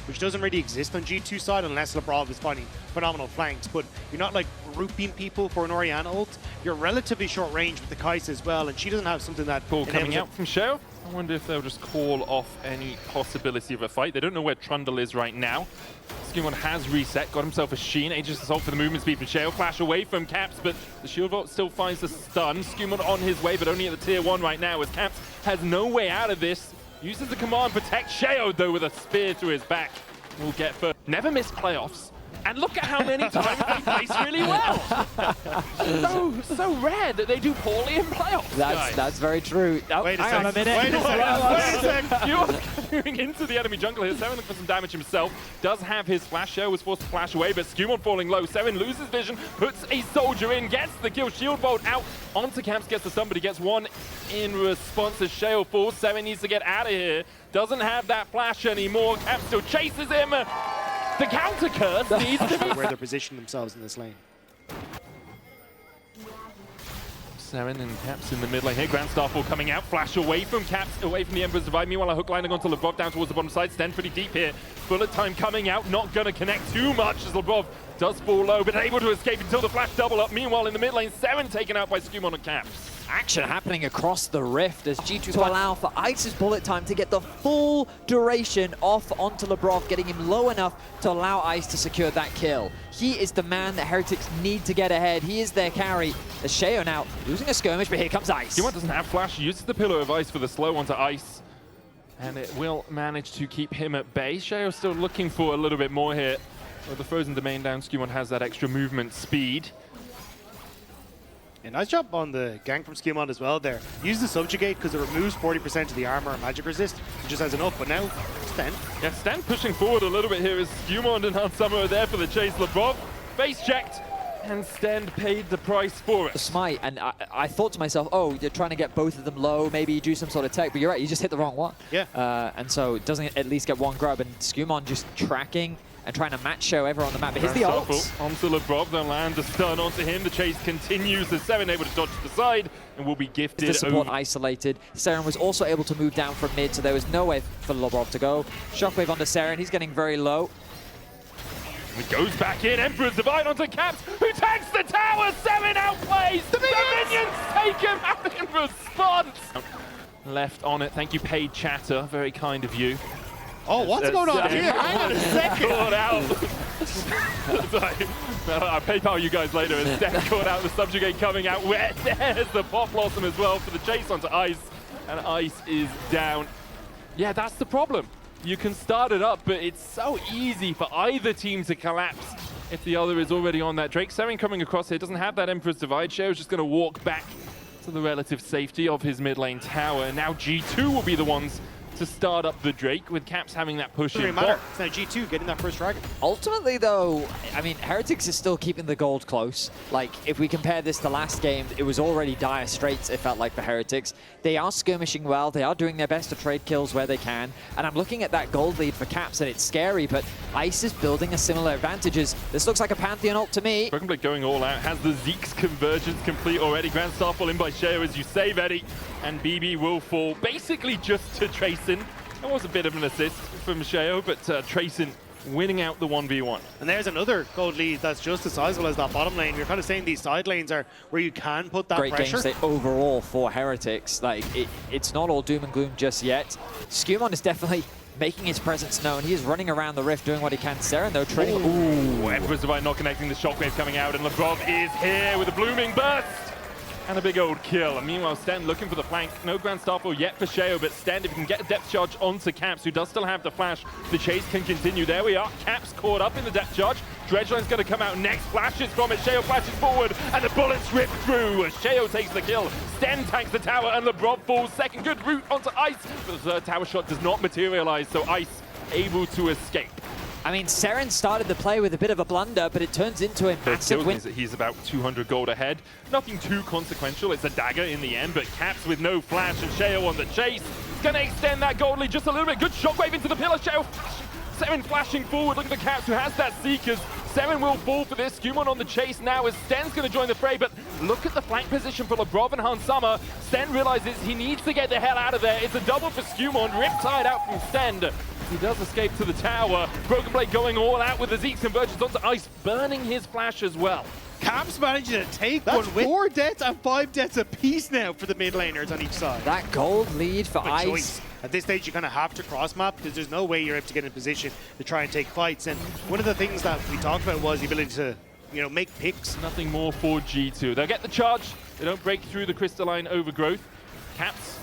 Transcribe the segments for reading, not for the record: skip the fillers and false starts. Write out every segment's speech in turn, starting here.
which doesn't really exist on G2 side unless LeBron is finding phenomenal flanks. But you're not like grouping people for an Orianna ult. You're relatively short range with the Kai'Sa as well, and she doesn't have something that Ball coming out from Sheo. I wonder if they'll just call off any possibility of a fight. They don't know where Trundle is right now. Skirmishes has reset, got himself a Sheen. Aegis assault for the movement speed from Sheo. Flash away from Caps, but the shield vault still finds the stun. Skirmishes on his way, but only at the tier 1 right now, as Caps has no way out of this. Uses the command, protects Sheo though with a spear to his back. Will get first. Never miss playoffs. And look at how many times they place really well. so rare that they do poorly in playoffs. That's very true. Oh, wait a hang on a second. minute. Wait a second. You are going into the enemy jungle here. Seven looking for some damage himself. Does have his flash. Sheo was forced to flash away, but Skewmon falling low. Seven loses vision, puts a soldier in, gets the kill. Shield bolt out onto Camps, gets to somebody, gets one in response as Sheo falls. Seven needs to get out of here. Doesn't have that flash anymore. Camps still chases him. The counter curse needs to be where they're positioning themselves in this lane. Seven and Caps in the mid lane here. Grand Starfall coming out. Flash away from Caps, away from the Emperor's Divide. Meanwhile, a hook lining onto Lebrov down towards the bottom side. Sten pretty deep here. Bullet time coming out. Not going to connect too much as Lebrov does fall low, but able to escape until the flash double up. Meanwhile, in the mid lane, Seven taken out by Skewmon and Caps. Action happening across the rift as G2 to allow for Ice's bullet time to get the full duration off onto Lebrov, getting him low enough to allow Ice to secure that kill. He is the man that Heretics need to get ahead. He is their carry. As Sheo now losing a skirmish, but here comes Ice. Skewmon doesn't have flash, uses the Pillar of Ice for the slow onto Ice. And it will manage to keep him at bay. Sheo still looking for a little bit more here. With the Frozen Domain down, Skewmon has that extra movement speed. A nice job on the gank from Skewmon as well there. Use the subjugate because it removes 40% of the armor and magic resist. It just has enough, but now Sten. Yeah, Sten pushing forward a little bit here as Skewmon and Hansama are there for the chase. Lebrov face checked, and Sten paid the price for it. The smite, and I thought to myself, oh, you're trying to get both of them low, maybe you do some sort of tech, but you're right, you just hit the wrong one. Yeah. And so it doesn't at least get one grab, and Skewmon just tracking and trying to match Sheo everywhere on the map. But here's the ult. Onto Lebrov, they'll land the stun onto him. The chase continues. The Seven able to dodge to the side and will be gifted. The support isolated. Seren was also able to move down from mid, so there was no way for Lebrov to go. Shockwave onto Seren, he's getting very low. It goes back in. Emperor's Divide onto Caps, who takes the tower. Seven outplays. The minions take him out in response. Left on it. Thank you, paid chatter. Very kind of you. Oh, what's going on here? Hang on a second. Caught out. Sorry. I'll PayPal you guys later. As Sten caught out the subjugate coming out. There's the Pop Blossom as well for the chase onto Ice. And Ice is down. Yeah, that's the problem. You can start it up, but it's so easy for either team to collapse if the other is already on that. Drake Seren coming across here doesn't have that Emperor's Divide. Sheo's just going to walk back to the relative safety of his mid lane tower. And now G2 will be the ones to start up the Drake, with Caps having that push in. Doesn't matter. It's now G2 getting that first dragon. Ultimately, though, I mean, Heretics is still keeping the gold close. Like, if we compare this to last game, it was already dire straits, it felt like, for Heretics. They are skirmishing well. They are doing their best to trade kills where they can. And I'm looking at that gold lead for Caps, and it's scary, but Ice is building a similar advantages. This looks like a Pantheon ult to me. Broken Blade going all out. Has the Zeke's convergence complete already. Grand Starfall in by Sheo, as you say, Eddie. And BB will fall basically just to Tracin. That was a bit of an assist from Sheo, but Tracin winning out the 1v1. And there's another gold lead that's just as sizable as that bottom lane. You're kind of saying these side lanes are where you can put that Great pressure. game state overall for Heretics. Like, it's not all doom and gloom just yet. Skewmon is definitely making his presence known. He is running around the rift doing what he can. Seren, though, trading. Ooh, Emperor's Divide not connecting. The shockwave coming out, and Lebrov is here with a blooming burst. And a big old kill. And meanwhile, Sten looking for the flank. No Grand Starfall yet for Sheo, but Sten, if he can get a depth charge onto Caps, who does still have the flash, the chase can continue. There we are. Caps caught up in the depth charge. Dredgeline's going to come out next. Flashes from it. Sheo flashes forward, and the bullets rip through as Sheo takes the kill. Sten tanks the tower, and Lebrov falls second. Good route onto Ice, but the third tower shot does not materialize, so Ice able to escape. I mean, Seren started the play with a bit of a blunder, but it turns into a massive win. He's about 200 gold ahead. Nothing too consequential. It's a dagger in the end, but Caps with no flash and Sheo on the chase. It's going to extend that gold lead just a little bit. Good shockwave into the pillar. Sheo Seren flashing forward. Look at the Caps who has that Seekers. Seren will fall for this. Skewmon on the chase now as Sten's going to join the fray, but look at the flank position for Lebrov and Hansama. Sten realizes he needs to get the hell out of there. It's a double for Skewmon. Riptide out from Sten. He does escape to the tower. Broken Blade going all out with the Zeke's convergence onto Ice, burning his flash as well. Caps managing to take That's one with 4 deaths and 5 deaths apiece now for the mid laners on each side. That gold lead for Ice. Choice. At this stage, you kind of have to cross map because there's no way you're able to get in position to try and take fights. And one of the things that we talked about was the ability to, make picks. Nothing more for G2. They'll get the charge. They don't break through the crystalline overgrowth. Caps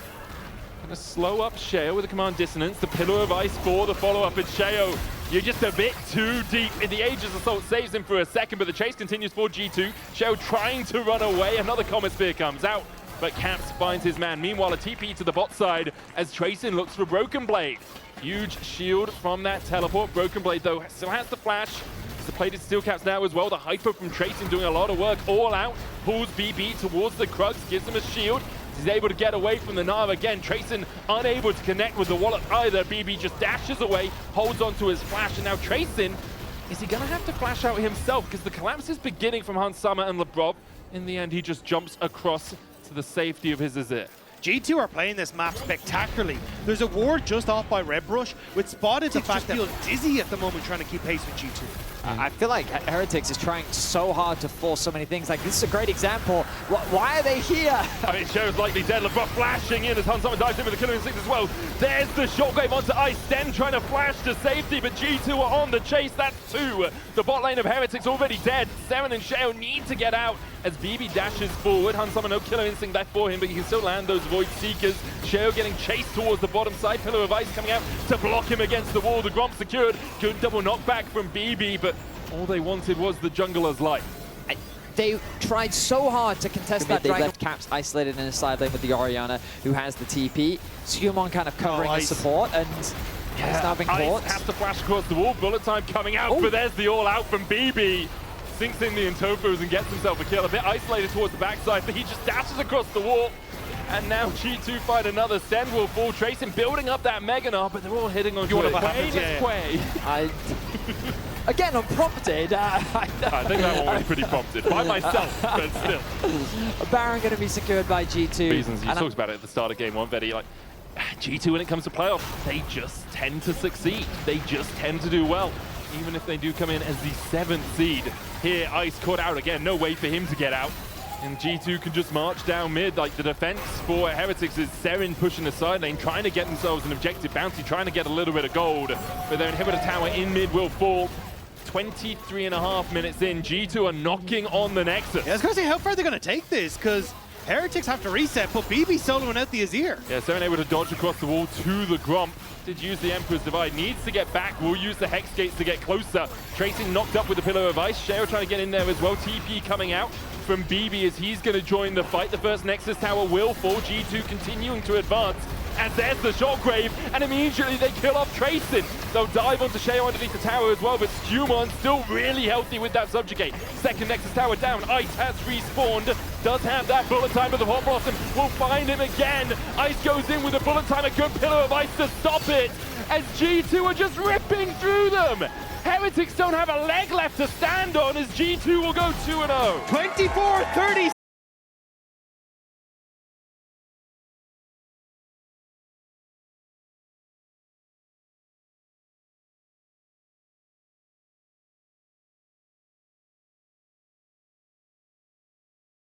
gonna slow up Sheo with a command dissonance. The Pillar of Ice for the follow-up. It's Sheo. You're just a bit too deep. In the Aegis Assault saves him for a second, but the chase continues for G2. Sheo trying to run away. Another Comet Spear comes out, but Caps finds his man. Meanwhile, a TP to the bot side as Tracin looks for Broken Blade. Huge shield from that teleport. Broken Blade, though, still has the flash. The plated steel caps now as well. The hyper from Tracin doing a lot of work all out. Pulls BB towards the Krugs, gives him a shield. He's able to get away from the Nav again. Tracin unable to connect with the wallet either. BB just dashes away, holds onto his flash, and now Tracin, is he going to have to flash out himself? Because the collapse is beginning from Hans Summer and Lebrov. In the end, he just jumps across to the safety of his Azir. G2 are playing this map spectacularly. There's a ward just off by Red Brush, with Spotted the fact that feel dizzy at the moment trying to keep pace with G2. I feel like Heretics is trying so hard to force so many things. Like, this is a great example. Why are they here? I mean, Sheo's likely dead. LeBron flashing in as Hans Summer dives in with the Killing Instinct as well. There's the shockwave onto Ice. Sten trying to flash to safety, but G2 are on the chase. That's 2. The bot lane of Heretics already dead. Seven and Sheo need to get out as BB dashes forward. Hans Summer, no Killer Instinct left for him, but he can still land those Void Seekers. Sheo getting chased towards the bottom side. Pillar of Ice coming out to block him against the wall. The Gromp secured. Good double knockback from BB, but all they wanted was the jungler's life. They tried so hard to contest that. They left Caps isolated in the side lane with the Orianna, who has the TP. Skumon kind of covering the support, and he's now been caught. Ice has to flash across the wall. Bullet time coming out, but there's the all-out from BB. Sinks in the Intofos and gets himself a kill. A bit isolated towards the backside, but he just dashes across the wall. And now G2 find another. Sten will fall. Tracin building up that Meganar, but they're all hitting on Quay. Again, unprompted. I think that one was pretty prompted. By myself, but still. Baron going to be secured by G2. Reasons. You talked about it at the start of game 1, Vetti. Like, G2, when it comes to playoffs, they just tend to succeed. They just tend to do well. Even if they do come in as the 7th seed. Here, Ice caught out again. No way for him to get out. And G2 can just march down mid. Like, the defense for Heretics is Seren pushing the side lane, trying to get themselves an objective bounty, trying to get a little bit of gold. But their inhibitor tower in mid will fall. 23.5 minutes in, G2 are knocking on the Nexus. Yeah, I was going to say, how far are they going to take this? Because Heretics have to reset, but BB soloing out the Azir. Yeah, Seren able to dodge across the wall to the Gromp. Did use the Emperor's Divide, needs to get back. We'll use the Hex Gates to get closer. Tracin knocked up with the Pillar of Ice. Sheo trying to get in there as well. TP coming out from BB as he's going to join the fight. The first Nexus tower will fall. G2 continuing to advance. As there's the Shockwave, and immediately they kill off Tracin. They'll dive onto Sheo underneath the tower as well, but Skumon still really healthy with that Subjugate. Second Nexus tower down. Ice has respawned. Does have that bullet time, but the Hot Blossom will find him again. Ice goes in with a bullet time, a good Pillar of Ice to stop it, as G2 are just ripping through them. Heretics don't have a leg left to stand on as G2 will go 2-0. 24-36